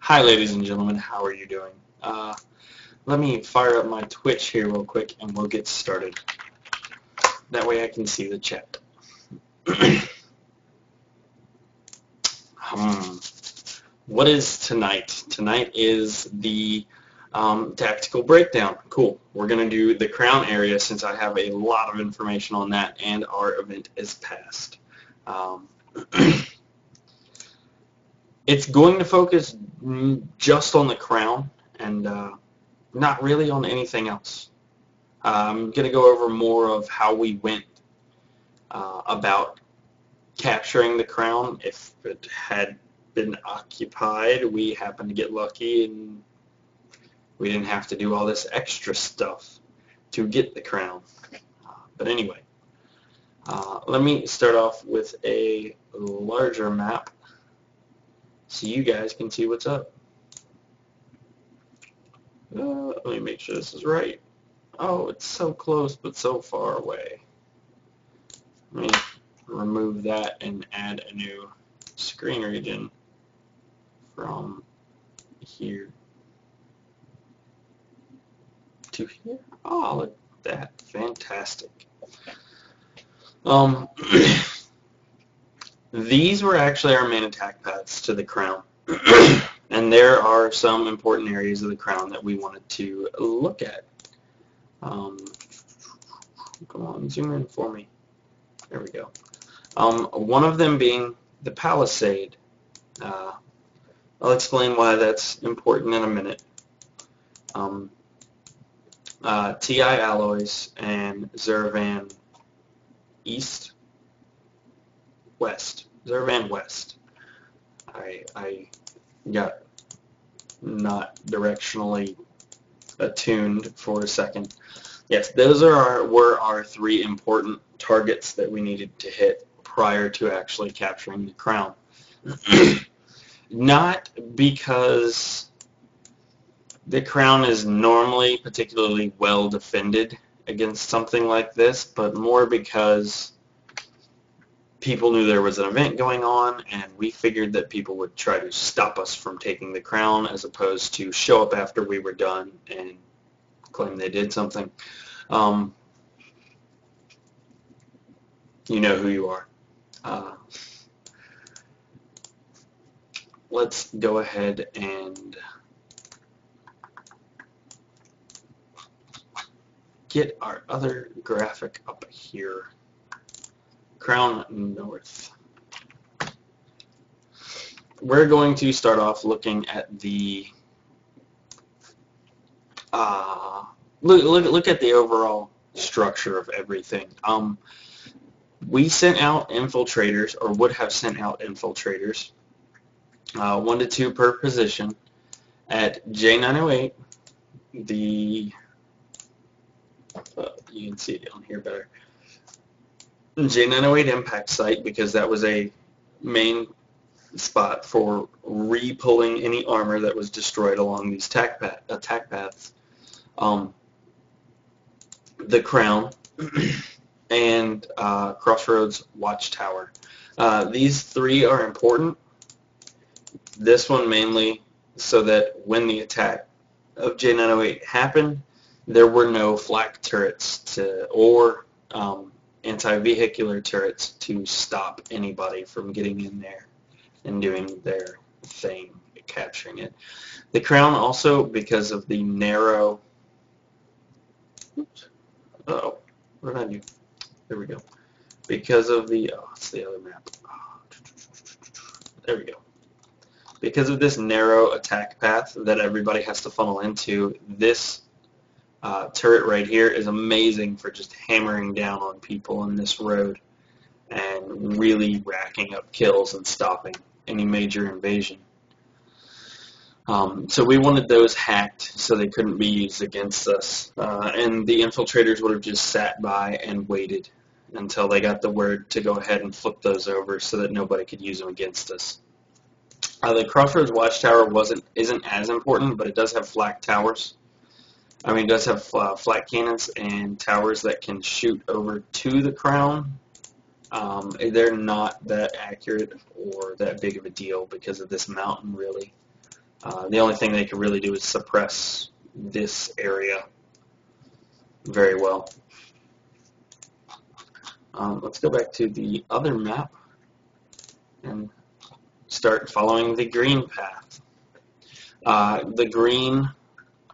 Hi, ladies and gentlemen. How are you doing? Let me fire up my Twitch here real quick, and we'll get started. That way I can see the chat. What is tonight? Tonight is the tactical breakdown. Cool. We're going to do the crown area since I have a lot of information on that, and our event is past. It's going to focus just on the crown and not really on anything else. I'm going to go over more of how we went about capturing the crown. If it had been occupied, we happened to get lucky and we didn't have to do all this extra stuff to get the crown. But anyway, let me start off with a larger map so you guys can see what's up. Let me make sure this is right. Oh, it's so close but so far away. Let me remove that and add a new screen region from here to here. Oh, look at that. Fantastic. These were actually our main attack paths to the crown. And there are some important areas of the crown that we wanted to look at. Come on, zoom in for me. There we go. One of them being the Palisade. I'll explain why that's important in a minute. TI alloys and Zeravan East, West. Zeravan West. I got not directionally attuned for a second. Yes, those were our three important targets that we needed to hit prior to actually capturing the crown. Not because the crown is normally particularly well defended against something like this, but more because people knew there was an event going on, and we figured that people would try to stop us from taking the crown as opposed to show up after we were done and claim they did something. You know who you are. Let's go ahead and get our other graphic up here. Crown North. We're going to start off looking at the look at the overall structure of everything. We sent out infiltrators, or would have sent out infiltrators, 1 to 2 per position at J908. You can see it on here better. J908 impact site, because that was a main spot for re-pulling any armor that was destroyed along these attack paths. The Crown and Crossroads Watchtower. These three are important. This one mainly so that when the attack of J908 happened, there were no flak turrets or anti-vehicular turrets to stop anybody from getting in there and doing their thing, capturing it. The crown also, because of the narrow... Oops. Uh-oh. What did I do? There we go. Because of the... Oh, it's the other map. There we go. Because of this narrow attack path that everybody has to funnel into, this turret right here is amazing for just hammering down on people on this road and really racking up kills and stopping any major invasion. So we wanted those hacked so they couldn't be used against us, and the infiltrators would have just sat by and waited until they got the word to go ahead and flip those over so that nobody could use them against us. The Crossroads Watchtower isn't as important, but it does have flak towers. It does have flak cannons and towers that can shoot over to the crown. They're not that accurate or that big of a deal because of this mountain, really. The only thing they could really do is suppress this area very well. Let's go back to the other map and start following the green path. The green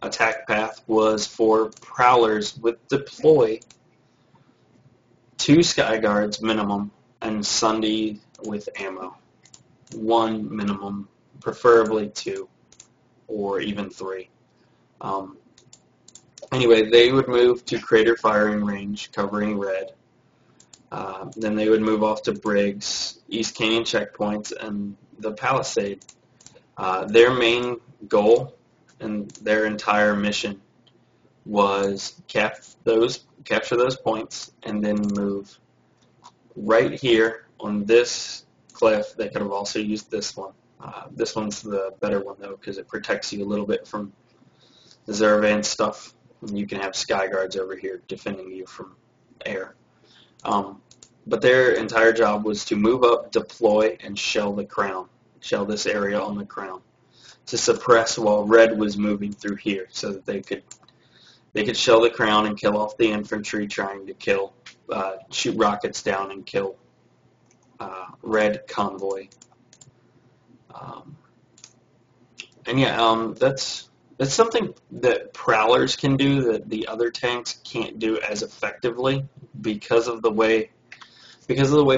attack path was for prowlers with deploy 2 sky guards minimum and Sunday with ammo. 1 minimum, preferably 2 or even 3. Anyway, they would move to crater firing range covering red. Then they would move off to Briggs, East Canyon checkpoints, and the Palisade. Their main goal and their entire mission was capture those points and then move right here on this cliff. They could have also used this one. This one's the better one though because it protects you a little bit from the Zeravan stuff. And you can have sky guards over here defending you from air. But their entire job was to move up, deploy, and shell the crown. Shell this area on the crown to suppress while red was moving through here so that they could shell the crown and kill off the infantry trying to shoot rockets down and kill red convoy. That's something that prowlers can do that the other tanks can't do as effectively because of the way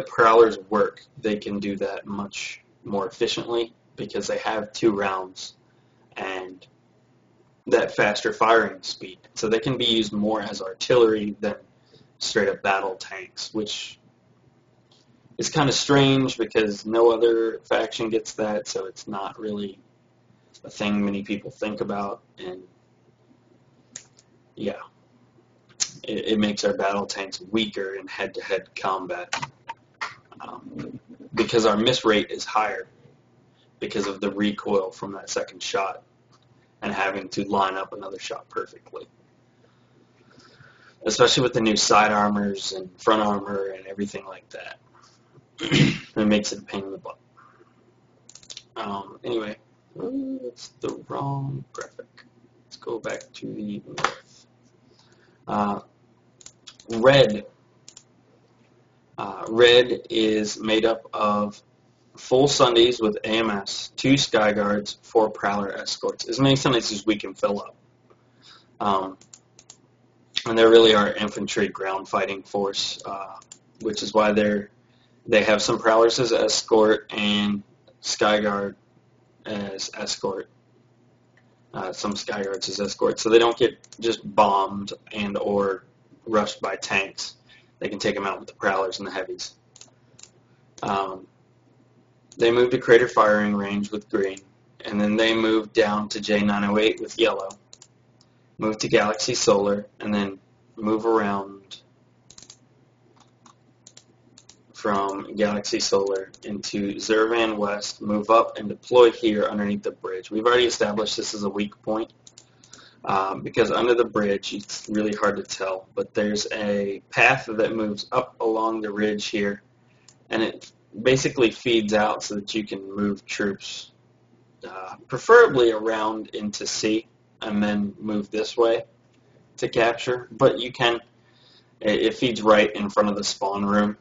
prowlers work. They can do that much more efficiently because they have 2 rounds and that faster firing speed. So they can be used more as artillery than straight up battle tanks, which is kind of strange because no other faction gets that, so it's not really a thing many people think about, and yeah, it makes our battle tanks weaker in head-to-head combat because our miss rate is higher because of the recoil from that second shot and having to line up another shot perfectly. Especially with the new side armors and front armor and everything like that. It makes it a pain in the butt. Anyway, that's the wrong graphic. Let's go back to the north. Red. Red is made up of full Sundays with AMS, 2 sky guards, 4 prowler escorts. As many Sundays as we can fill up. And they're really our infantry ground fighting force, which is why they have some prowlers as escort and sky guard as escort. Some sky guards as escort, so they don't get just bombed and or rushed by tanks. They can take them out with the prowlers and the heavies. They move to crater firing range with green, and then they move down to J908 with yellow, move to Galaxy Solar, and then move around from Galaxy Solar into Zeravan West, move up and deploy here underneath the bridge. We've already established this as a weak point because under the bridge it's really hard to tell, but there's a path that moves up along the ridge here, and it basically feeds out so that you can move troops preferably around into C and then move this way to capture, but you can, it feeds right in front of the spawn room,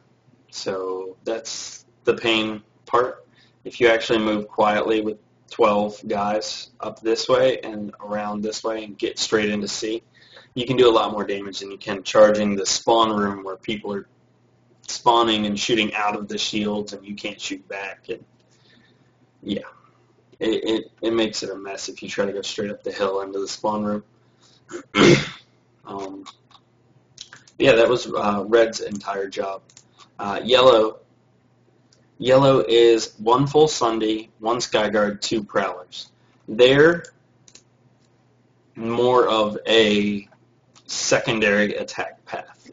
so that's the pain part. If you actually move quietly with 12 guys up this way and around this way and get straight into C, you can do a lot more damage than you can charging the spawn room where people are spawning and shooting out of the shields and you can't shoot back. And yeah, it makes it a mess if you try to go straight up the hill into the spawn room. Yeah, that was Red's entire job. Yellow is 1 full Sunday, 1 Skyguard, 2 Prowlers. They're more of a secondary attack path.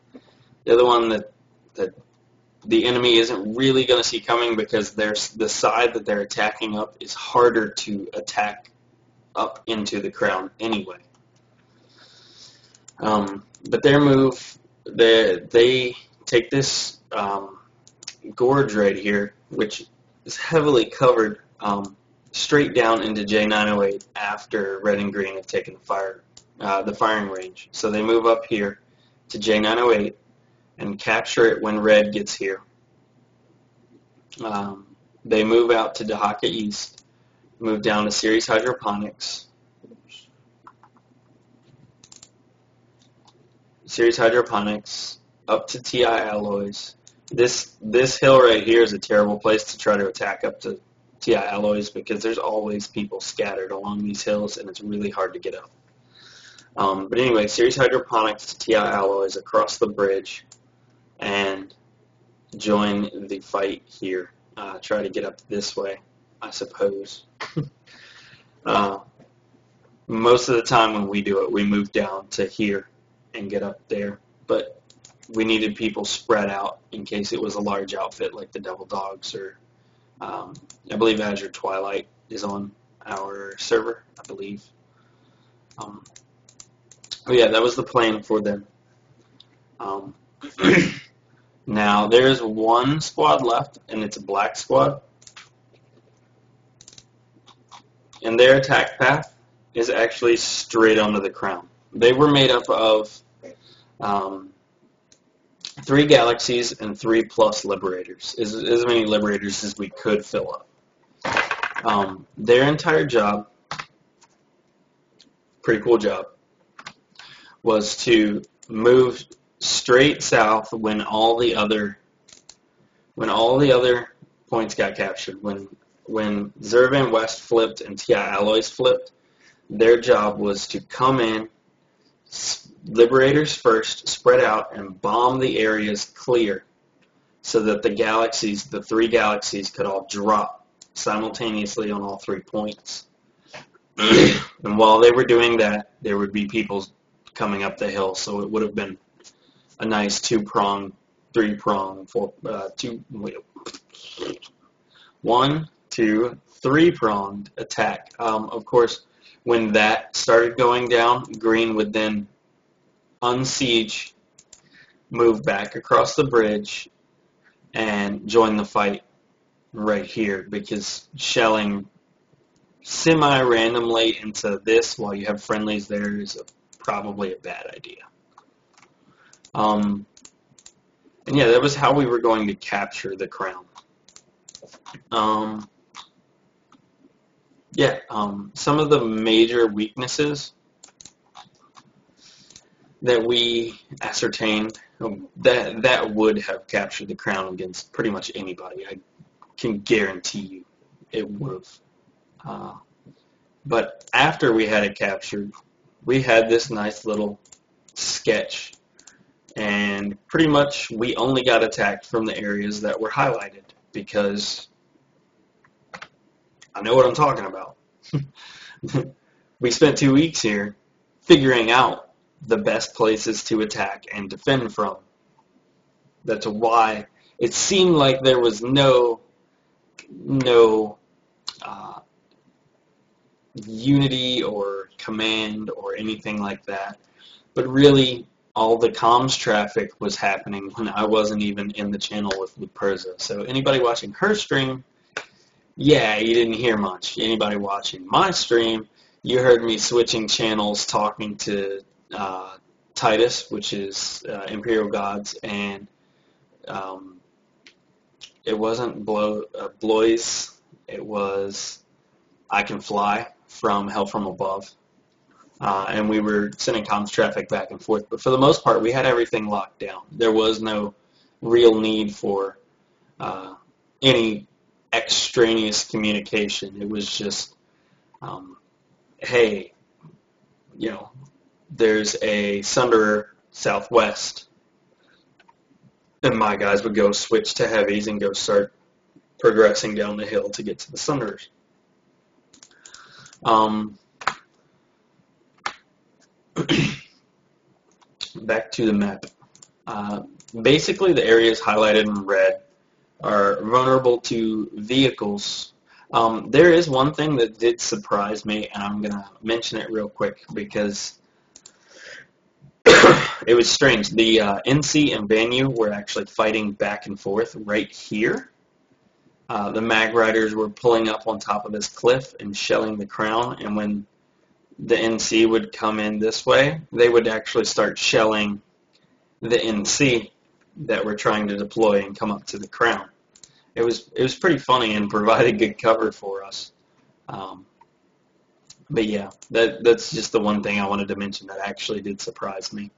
They're the one that the enemy isn't really going to see coming because the side that they're attacking up is harder to attack up into the crown anyway. But their move, they take this gorge right here, which is heavily covered straight down into J908 after red and green have taken the firing range. So they move up here to J908 and capture it when red gets here. They move out to Dahaka East, move down to Series Hydroponics, up to TI Alloys. This hill right here is a terrible place to try to attack up to TI Alloys because there's always people scattered along these hills and it's really hard to get up. But anyway, Series Hydroponics to TI Alloys across the bridge and join the fight here. Try to get up this way, I suppose. Most of the time when we do it, we move down to here and get up there. But we needed people spread out in case it was a large outfit like the Devil Dogs or I believe Azure Twilight is on our server, I believe. But yeah, that was the plan for them. Now, there's one squad left, and it's a black squad. And their attack path is actually straight onto the crown. They were made up of 3 galaxies and 3 plus liberators, as many liberators as we could fill up. Their entire job, pretty cool job, was to move straight south when all the other points got captured. When Zervan West flipped and TI Alloys flipped, their job was to come in, liberators first, spread out, and bomb the areas clear so that the 3 galaxies could all drop simultaneously on all 3 points. And while they were doing that, there would be people coming up the hill, so it would have been a nice 2-pronged, 3-pronged, 1, 2, 3-pronged attack. Of course, when that started going down, green would then unsiege, move back across the bridge, and join the fight right here, because shelling semi-randomly into this while you have friendlies there is probably a bad idea. And yeah, that was how we were going to capture the crown. Some of the major weaknesses that we ascertained that would have captured the crown against pretty much anybody. I can guarantee you it would have. But after we had it captured, we had this nice little sketch, and pretty much we only got attacked from the areas that were highlighted because I know what I'm talking about. We spent 2 weeks here figuring out the best places to attack and defend from. That's why it seemed like there was no unity or command or anything like that. But really, all the comms traffic was happening when I wasn't even in the channel with Perza. So anybody watching her stream, yeah, you didn't hear much. Anybody watching my stream, you heard me switching channels, talking to Titus, which is Imperial Gods, and it wasn't Blois, it was I Can Fly from Hell From Above. And we were sending comms traffic back and forth. But for the most part, we had everything locked down. There was no real need for any extraneous communication. It was just, hey, there's a Sunderer southwest. And my guys would go switch to heavies and go start progressing down the hill to get to the Sunderers. Back to the map. Basically, the areas highlighted in red are vulnerable to vehicles. There is one thing that did surprise me, and I'm going to mention it real quick because it was strange. The NC and Banyu were actually fighting back and forth right here, The Mag Riders were pulling up on top of this cliff and shelling the crown, and when the NC would come in this way, they would actually start shelling the NC that were trying to deploy and come up to the crown. It was pretty funny and provided good cover for us. But yeah, that's just the one thing I wanted to mention that actually did surprise me.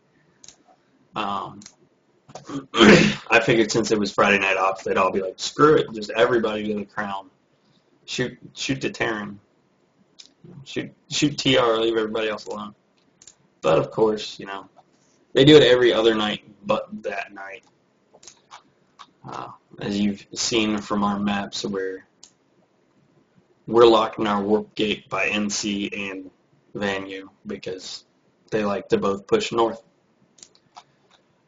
I figured since it was Friday Night Ops, they'd all be like, screw it, just everybody to the crown. Shoot the Terran. Shoot TR, leave everybody else alone. But of course, they do it every other night but that night. As you've seen from our maps, we're locking our warp gate by NC and Vanu because they like to both push north.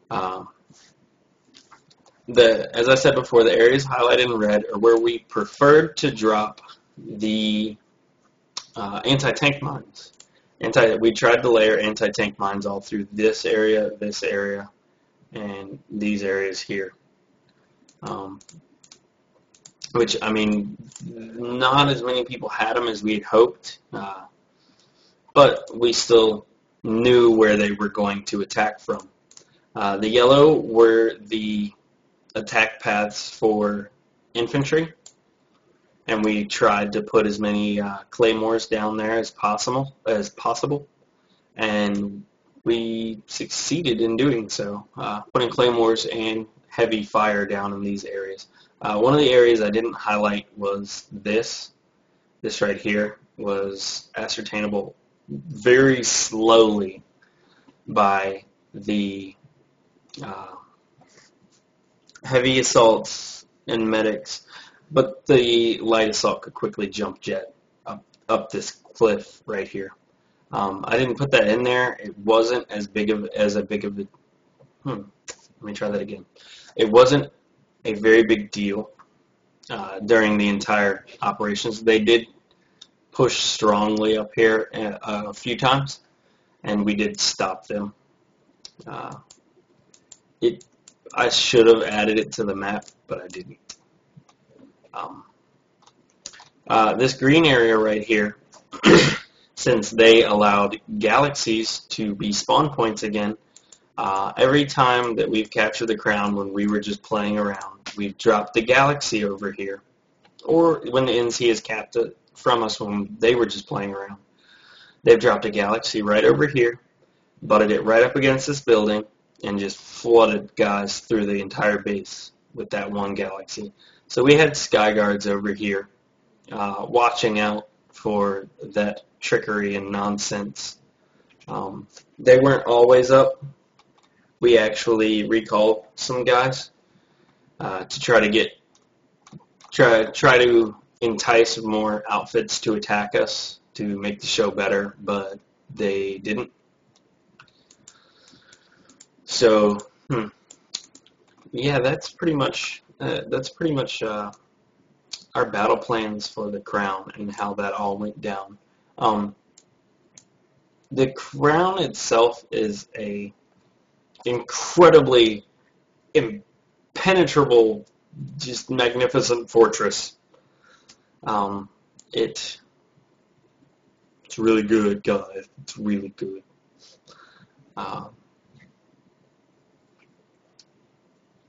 As I said before, the areas highlighted in red are where we preferred to drop the anti-tank mines. We tried to layer anti-tank mines all through this area, and these areas here. Which, I mean, not as many people had them as we had hoped, but we still knew where they were going to attack from. The yellow were the attack paths for infantry, and we tried to put as many claymores down there as possible, and we succeeded in doing so, putting claymores and heavy fire down in these areas. One of the areas I didn't highlight was this. This right here was ascertainable very slowly by the heavy assaults and medics, but the light assault could quickly jump jet up this cliff right here. I didn't put that in there. It wasn't as big of a. Let me try that again. It wasn't a very big deal during the entire operations. They did push strongly up here a few times, and we did stop them. I should have added it to the map, but I didn't. This green area right here, since they allowed galaxies to be spawn points again, every time that we've captured the crown when we were just playing around, we've dropped the galaxy over here. Or when the NC has capped it from us when they were just playing around, they've dropped a galaxy right over here, butted it right up against this building, and just flooded guys through the entire base with that one galaxy. So we had sky guards over here watching out for that trickery and nonsense. They weren't always up. We actually recalled some guys to try to entice more outfits to attack us to make the show better, but they didn't. So, yeah, that's pretty much our battle plans for the crown and how that all went down. The crown itself is a incredibly impenetrable, just magnificent fortress. It's really good, guys. It's really good.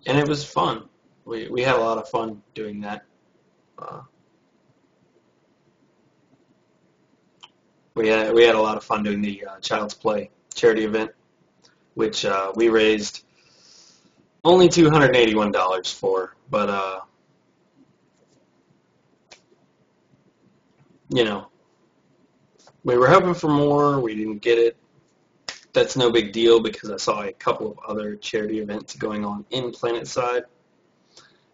And it was fun. We had a lot of fun doing that. We had a lot of fun doing the Child's Play charity event, which we raised only $281 for, but we were hoping for more. We didn't get it. That's no big deal because I saw a couple of other charity events going on in Planetside,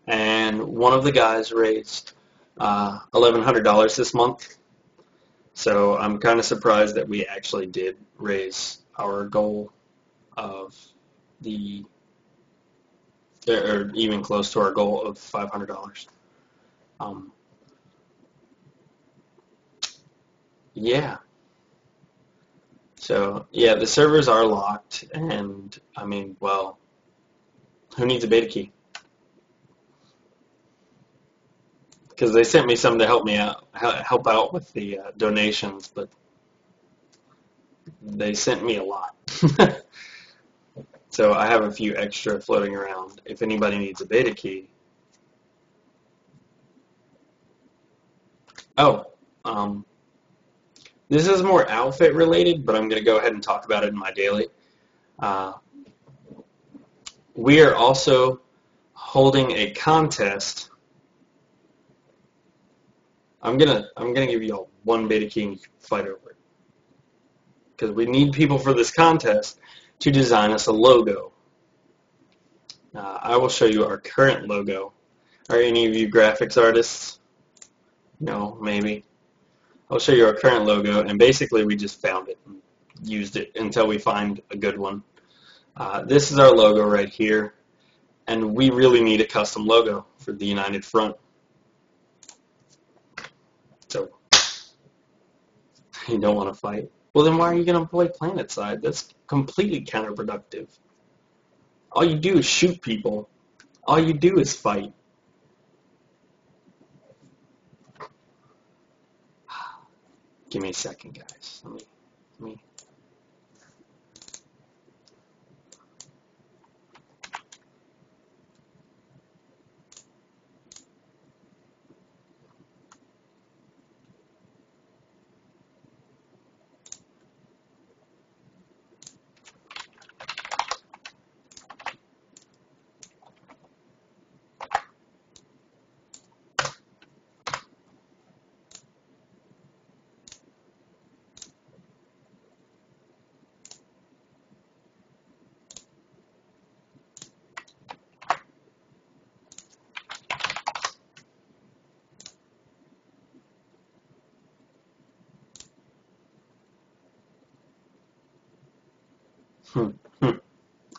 and one of the guys raised $1,100 this month. So I'm kind of surprised that we actually did raise our goal of or even close to our goal of $500. Yeah. So, yeah, the servers are locked, and, I mean, well, who needs a beta key? because they sent me some to help me out, help out with the donations, but they sent me a lot. So I have a few extra floating around if anybody needs a beta key. Oh, this is more outfit related, but I'm going to go ahead and talk about it in my daily. We are also holding a contest. I'm gonna give you all one beta key and you can fight over it, because we need people for this contest to design us a logo. I will show you our current logo. Are any of you graphics artists? No, maybe. I'll show you our current logo, and basically we just found it and used it until we find a good one. This is our logo right here, and we really need a custom logo for the United Front. So, you don't want to fight? Well, then why are you going to play Planetside? That's completely counterproductive. All you do is shoot people. All you do is fight. Give me a second, guys. Let me.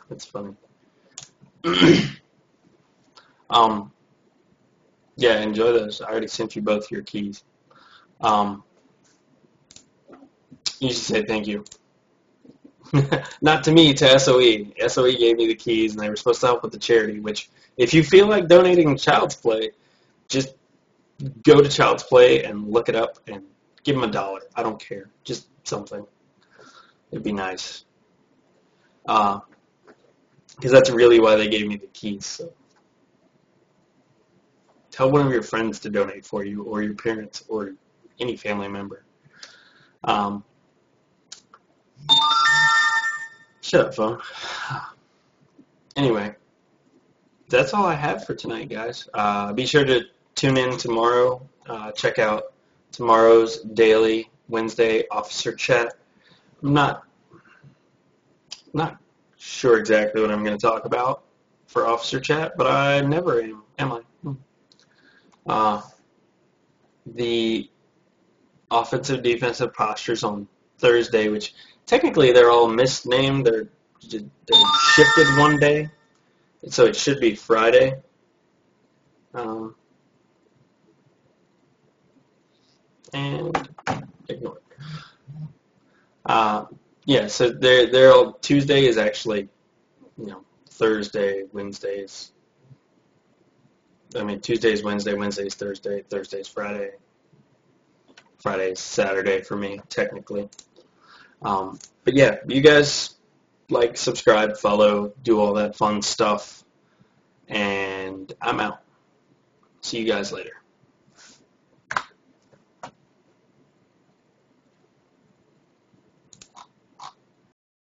That's funny. Yeah, enjoy those. I already sent you both your keys. You should say thank you. Not to me, to SOE. SOE gave me the keys, and they were supposed to help with the charity, which, if you feel like donating Child's Play, just go to Child's Play and look it up and give them $1. I don't care. Just something. It'd be nice. Because that's really why they gave me the keys. So. Tell one of your friends to donate for you, or your parents, or any family member. Shut up, phone. Anyway, that's all I have for tonight, guys. Be sure to tune in tomorrow. Check out tomorrow's daily Wednesday officer chat. I'm not sure exactly what I'm going to talk about for officer chat, but I never am I? The offensive defensive postures on Thursday, which technically they're all misnamed. They're shifted one day, so it should be Friday. And ignore it. Yeah, so they're all, Tuesday is actually, Thursday, Wednesdays. I mean, Tuesday's Wednesday, Wednesday's Thursday, Thursday's Friday. Friday's Saturday for me, technically. But yeah, you guys like, subscribe, follow, do all that fun stuff, and I'm out. See you guys later.